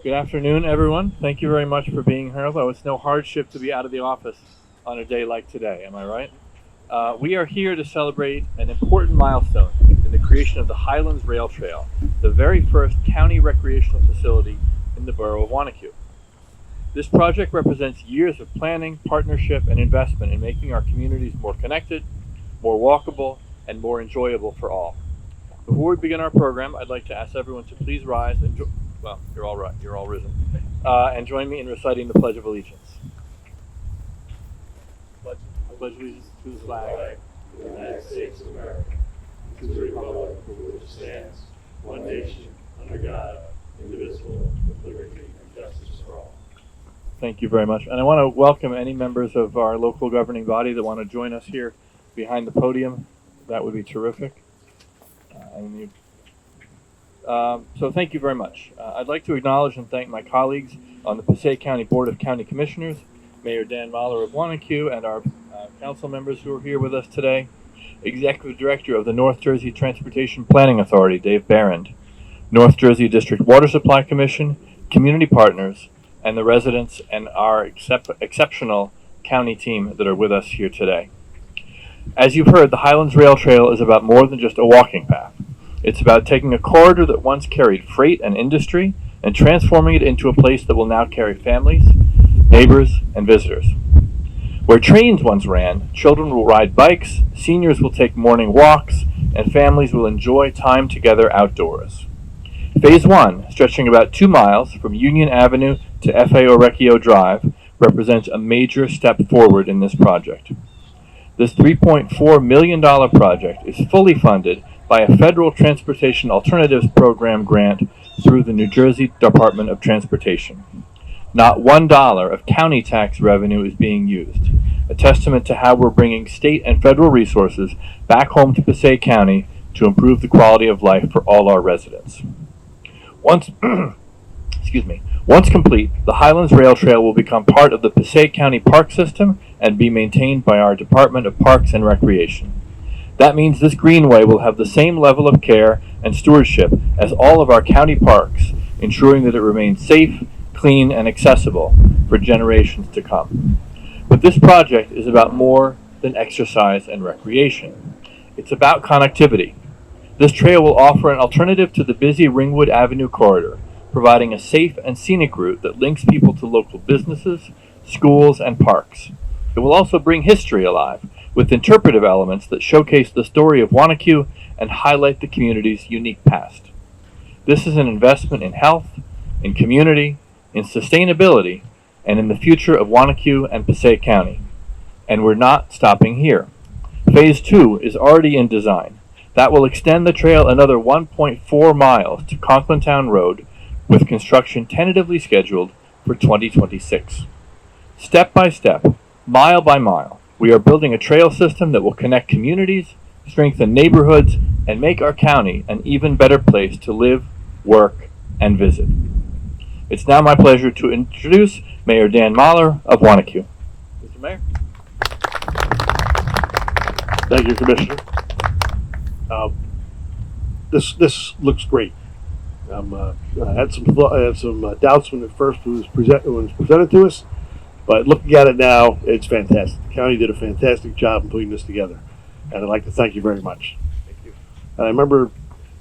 Good afternoon, everyone. Thank you very much for being here, although it's no hardship to be out of the office on a day like today. Am I right? We are here to celebrate an important milestone in the creation of the Highlands Rail Trail, the very first county recreational facility in the borough of Wanacue. This project represents years of planning, partnership, and investment in making our communities more connected, more walkable, and more enjoyable for all. Before we begin our program, I'd like to ask everyone to please rise and well, you're all right. You're all risen. And join me in reciting the Pledge of Allegiance. I pledge allegiance to the flag of the United States of America, to the republic for which it stands, one nation, under God, indivisible, with liberty and justice for all. Thank you very much. And I want to welcome any members of our local governing body that want to join us here behind the podium. That would be terrific. So thank you very much. I'd like to acknowledge and thank my colleagues on the Passaic County Board of County Commissioners, Mayor Dan Mahler of Wanacue, and our council members who are here with us today, Executive Director of the North Jersey Transportation Planning Authority, Dave Barrand, North Jersey District Water Supply Commission, community partners, and the residents and our exceptional county team that are with us here today. As you've heard, the Highlands Rail Trail is about more than just a walking path. It's about taking a corridor that once carried freight and industry and transforming it into a place that will now carry families, neighbors, and visitors. Where trains once ran, children will ride bikes, seniors will take morning walks, and families will enjoy time together outdoors. Phase 1, stretching about 2 miles from Union Avenue to F.A. Orechio Drive, represents a major step forward in this project. This $3.4 million project is fully funded by a Federal Transportation Alternatives Program grant through the New Jersey Department of Transportation. Not $1 of county tax revenue is being used, a testament to how we're bringing state and federal resources back home to Passaic County to improve the quality of life for all our residents. Once complete, the Highlands Rail Trail will become part of the Passaic County Park System and be maintained by our Department of Parks and Recreation. That means this greenway will have the same level of care and stewardship as all of our county parks, ensuring that it remains safe, clean, and accessible for generations to come. But this project is about more than exercise and recreation. It's about connectivity. This trail will offer an alternative to the busy Ringwood Avenue corridor, providing a safe and scenic route that links people to local businesses, schools, and parks. It will also bring history alive, with interpretive elements that showcase the story of Wanacue and highlight the community's unique past. This is an investment in health, in community, in sustainability, and in the future of Wanacue and Passaic County. And we're not stopping here. Phase 2 is already in design. That will extend the trail another 1.4 miles to Conklintown Road, with construction tentatively scheduled for 2026. Step by step, mile by mile, we are building a trail system that will connect communities, strengthen neighborhoods, and make our county an even better place to live, work, and visit. It's now my pleasure to introduce Mayor Dan Mahler of Wanacue. Mr. Mayor. Thank you, Commissioner. This looks great. I had some doubts when it first was presented to us, but looking at it now, it's fantastic. The county did a fantastic job in putting this together, and I'd like to thank you very much. Thank you. And I remember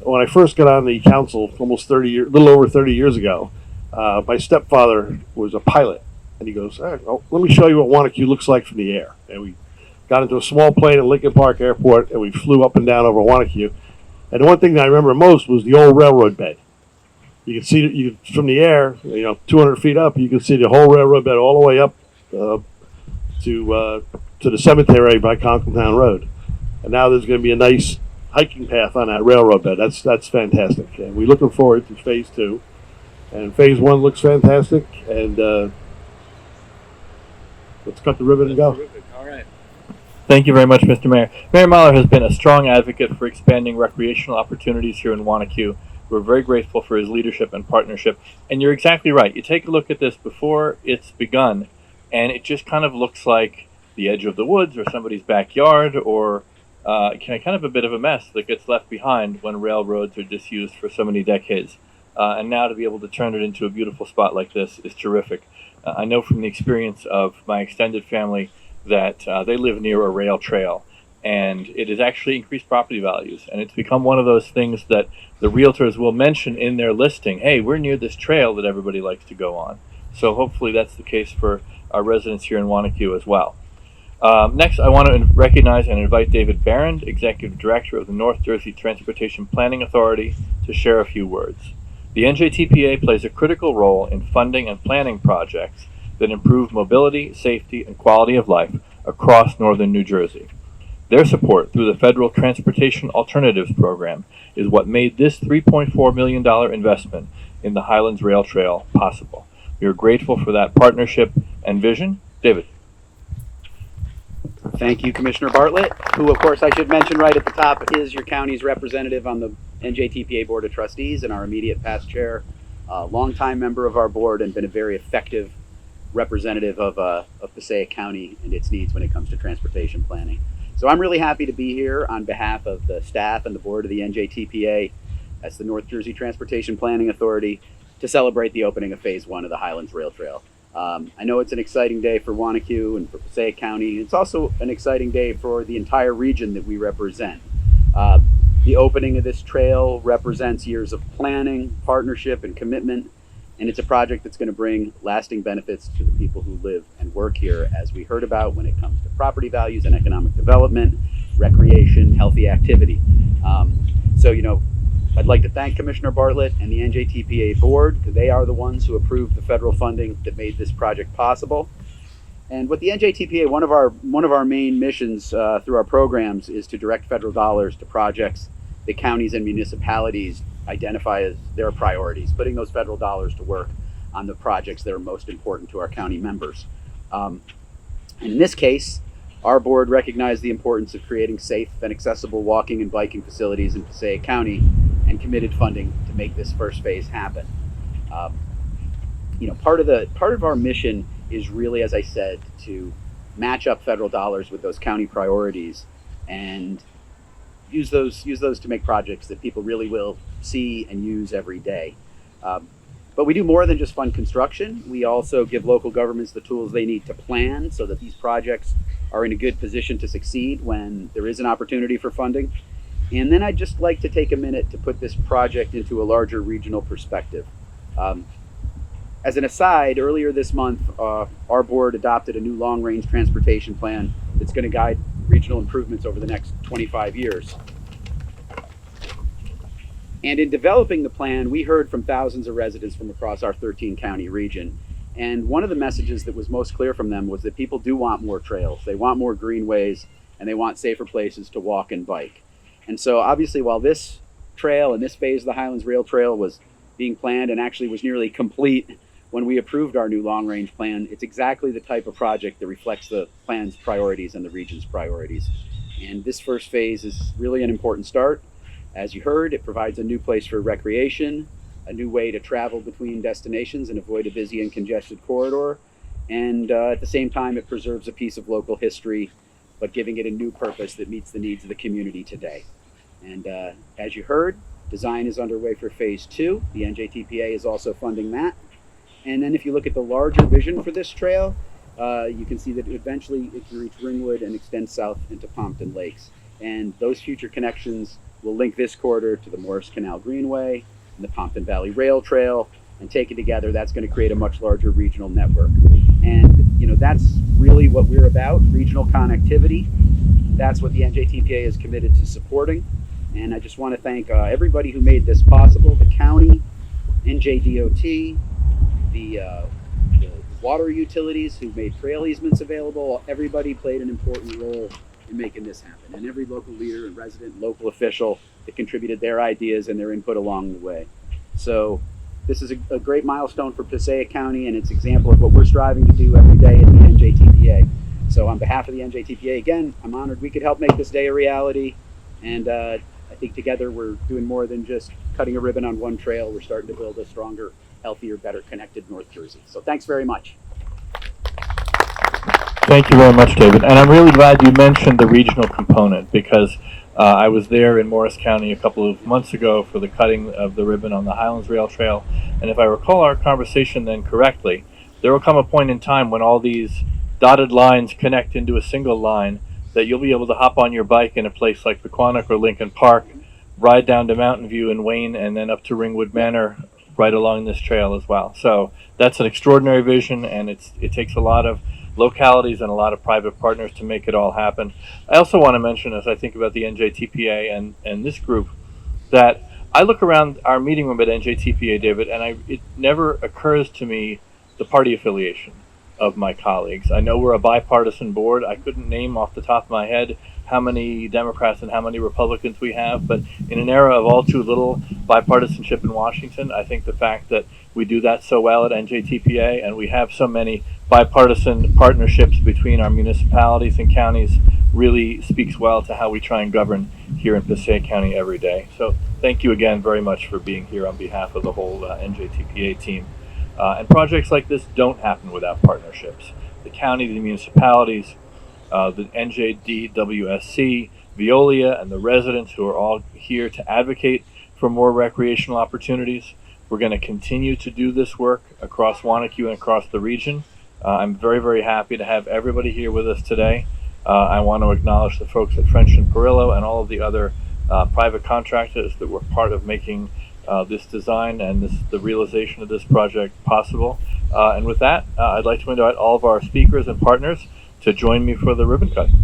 when I first got on the council, almost little over 30 years ago. My stepfather was a pilot, and he goes, "Hey, let me show you what Wanacue looks like from the air." And we got into a small plane at Lincoln Park Airport, and we flew up and down over Wanacue. And the one thing that I remember most was the old railroad bed. You can see from the air, 200 feet up, you can see the whole railroad bed all the way up to the cemetery by Conklintown Road. And now there's going to be a nice hiking path on that railroad bed. That's fantastic. And we're looking forward to Phase 2. And Phase 1 looks fantastic. And let's cut the ribbon and go. Terrific. All right. Thank you very much, Mr. Mayor. Mayor Mahler has been a strong advocate for expanding recreational opportunities here in Wanacue. We're very grateful for his leadership and partnership. And you're exactly right. You take a look at this before it's begun, and it just kind of looks like the edge of the woods or somebody's backyard, or kind of a bit of a mess that gets left behind when railroads are disused for so many decades. and now to be able to turn it into a beautiful spot like this is terrific. I know from the experience of my extended family that they live near a rail trail, and it has actually increased property values, and it's become one of those things that the realtors will mention in their listing. Hey, we're near this trail that everybody likes to go on. So hopefully that's the case for our residents here in Wanacue as well. Next, I want to recognize and invite David Barron, Executive Director of the North Jersey Transportation Planning Authority, to share a few words. The NJTPA plays a critical role in funding and planning projects that improve mobility, safety, and quality of life across northern New Jersey. Their support through the Federal Transportation Alternatives Program is what made this $3.4 million investment in the Highlands Rail Trail possible. We are grateful for that partnership and vision. David. Thank you, Commissioner Bartlett, who, of course, I should mention right at the top is your county's representative on the NJTPA Board of Trustees and our immediate past chair, longtime member of our board, and been a very effective representative of Passaic County and its needs when it comes to transportation planning. So I'm really happy to be here on behalf of the staff and the board of the NJTPA, that's the North Jersey Transportation Planning Authority, to celebrate the opening of Phase 1 of the Highlands Rail Trail. I know it's an exciting day for Wanacue and for Passaic County. It's also an exciting day for the entire region that we represent. The opening of this trail represents years of planning, partnership, and commitment, and it's a project that's going to bring lasting benefits to the people who live and work here, as we heard about when it comes to property values and economic development, recreation, healthy activity. I'd like to thank Commissioner Bartlett and the NJTPA board, because they are the ones who approved the federal funding that made this project possible. And with the NJTPA, one of our main missions through our programs is to direct federal dollars to projects that counties and municipalities identify as their priorities, putting those federal dollars to work on the projects that are most important to our county members. And in this case, our board recognized the importance of creating safe and accessible walking and biking facilities in Passaic County and committed funding to make this first phase happen. Part of our mission is really, as I said, to match up federal dollars with those county priorities and use those to make projects that people really will see and use every day. But we do more than just fund construction. We also give local governments the tools they need to plan so that these projects are in a good position to succeed when there is an opportunity for funding. And then I'd just like to take a minute to put this project into a larger regional perspective. As an aside, earlier this month, our board adopted a new long-range transportation plan that's going to guide regional improvements over the next 25 years. And in developing the plan, we heard from thousands of residents from across our 13-county region. And one of the messages that was most clear from them was that people do want more trails. They want more greenways, and they want safer places to walk and bike. And so obviously, while this trail and this phase of the Highlands Rail Trail was being planned and actually was nearly complete when we approved our new long-range plan, it's exactly the type of project that reflects the plan's priorities and the region's priorities. And this first phase is really an important start. As you heard, it provides a new place for recreation, a new way to travel between destinations and avoid a busy and congested corridor. And at the same time, it preserves a piece of local history, but giving it a new purpose that meets the needs of the community today. And as you heard, design is underway for Phase 2. The NJTPA is also funding that. And then if you look at the larger vision for this trail, you can see that eventually it can reach Ringwood and extend south into Pompton Lakes. And those future connections will link this corridor to the Morris Canal Greenway and the Pompton Valley Rail Trail, and taken together, that's going to create a much larger regional network. And that's really what we're about, regional connectivity. That's what the NJTPA is committed to supporting. And I just want to thank everybody who made this possible, the county, NJDOT, the water utilities who made trail easements available. Everybody played an important role in making this happen. And every local leader and resident, local official that contributed their ideas and their input along the way. So this is a great milestone for Passaic County, and it's an example of what we're striving to do every day at the NJTPA. So on behalf of the NJTPA, again, I'm honored we could help make this day a reality. And I think together we're doing more than just cutting a ribbon on one trail. We're starting to build a stronger, healthier, better connected North Jersey. So thanks very much. Thank you very much, David. And I'm really glad you mentioned the regional component, because I was there in Morris County a couple of months ago for the cutting of the ribbon on the Highlands Rail Trail, and if I recall our conversation then correctly, there will come a point in time when all these dotted lines connect into a single line that you'll be able to hop on your bike in a place like Pequannock or Lincoln Park, ride down to Mountain View and Wayne, and then up to Ringwood Manor right along this trail as well. So that's an extraordinary vision, and it takes a lot of localities and a lot of private partners to make it all happen. I also want to mention, as I think about the NJTPA and this group, that I look around our meeting room at NJTPA, David, and it never occurs to me the party affiliation of my colleagues. I know we're a bipartisan board. I couldn't name off the top of my head how many Democrats and how many Republicans we have, but in an era of all too little bipartisanship in Washington, I think the fact that we do that so well at NJTPA and we have so many bipartisan partnerships between our municipalities and counties really speaks well to how we try and govern here in Passaic County every day. So thank you again very much for being here on behalf of the whole NJTPA team. And projects like this don't happen without partnerships. The county, the municipalities, the NJDWSC, Veolia, and the residents who are all here to advocate for more recreational opportunities. We're going to continue to do this work across Wanacue and across the region. I'm very, very happy to have everybody here with us today. I want to acknowledge the folks at French and Perillo and all of the other private contractors that were part of making this design and the realization of this project possible. And with that, I'd like to invite all of our speakers and partners to join me for the ribbon cutting.